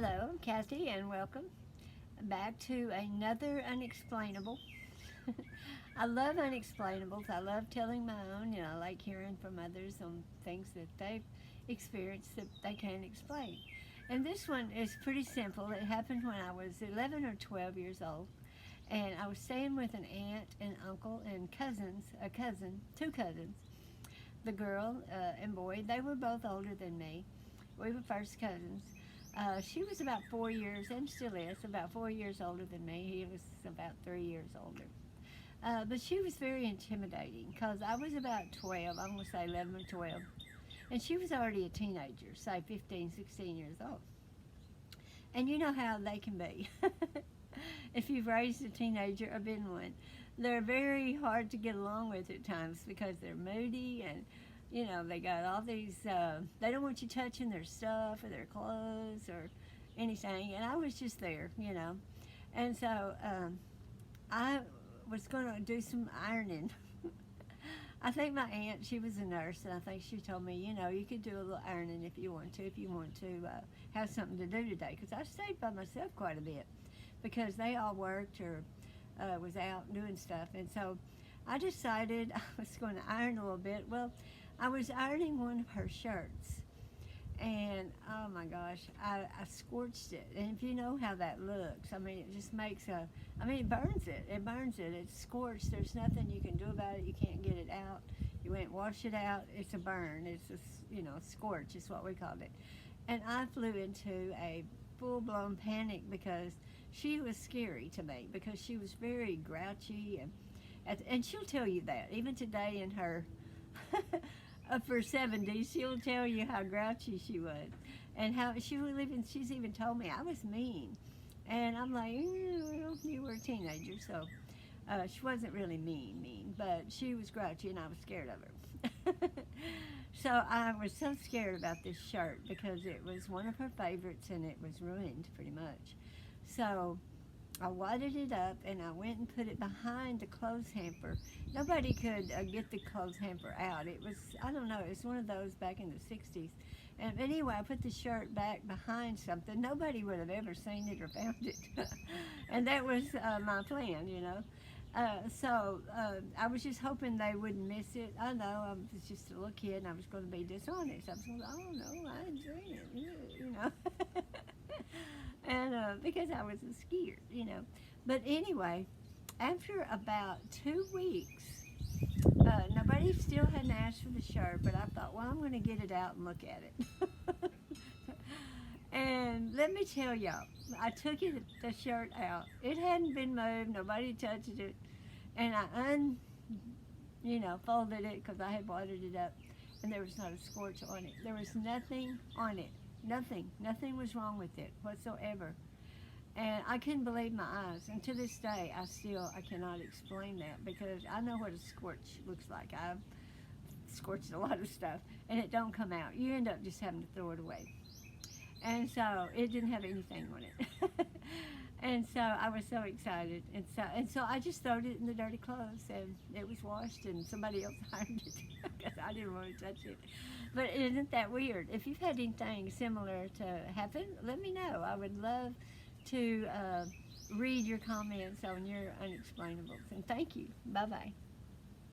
Hello, I'm Kathy, and welcome back to another Unexplainable. I love Unexplainables. I love telling my own. I like hearing from others on things that they've experienced that they can't explain. And this one is pretty simple. It happened when I was 11 or 12 years old, and I was staying with an aunt and uncle and two cousins. The girl and boy, they were both older than me. We were first cousins. She was about 4 years, and still is, about 4 years older than me. He was about 3 years older. But she was very intimidating because I was about 12, I'm going to say 11 or 12. And she was already a teenager, say 15, 16 years old. And you know how they can be. If you've raised a teenager or been one, they're very hard to get along with at times because they're moody and they got all these, they don't want you touching their stuff or their clothes or anything. And I was just there. And so I was going to do some ironing. I think my aunt, she was a nurse, and I think she told me, you could do a little ironing if you want to have something to do today. Because I stayed by myself quite a bit because they all worked or was out doing stuff. And so I decided I was going to iron a little bit. Well, I was ironing one of her shirts, and oh my gosh, I scorched it. And if you know how that looks, it just makes it burns it. It burns it. It's scorched. There's nothing you can do about it. You can't get it out. You went and wash it out. It's a burn. It's a scorch is what we called it. And I flew into a full-blown panic because she was scary to me because she was very grouchy and she'll tell you that even today in her of her 70s, she'll tell you how grouchy she was and how she's even told me I was mean. And I'm like, well, you were a teenager, so she wasn't really mean, but she was grouchy and I was scared of her. So I was so scared about this shirt because it was one of her favorites and it was ruined pretty much. So I wadded it up and I went and put it behind the clothes hamper. Nobody could get the clothes hamper out. It was, I don't know, it was one of those back in the 60s. And anyway, I put the shirt back behind something. Nobody would have ever seen it or found it. And that was my plan. So I was just hoping they wouldn't miss it. I know, I was just a little kid and I was going to be dishonest. I was going, oh no, I didn't say it, And because I was scared. But anyway, after about 2 weeks, nobody still hadn't asked for the shirt, but I thought, well, I'm going to get it out and look at it. And let me tell y'all, I took the shirt out. It hadn't been moved. Nobody touched it. And I folded it because I had watered it up, and there was not a scorch on it. There was nothing on it. Nothing was wrong with it whatsoever. And I couldn't believe my eyes. And to this day, I cannot explain that because I know what a scorch looks like. I've scorched a lot of stuff and it don't come out. You end up just having to throw it away. And so it didn't have anything on it. And so I was so excited. And so I just threw it in the dirty clothes and it was washed and somebody else ironed it because I didn't want to touch it. But isn't that weird? If you've had anything similar to happen, let me know. I would love to read your comments on your Unexplainables. And thank you. Bye-bye.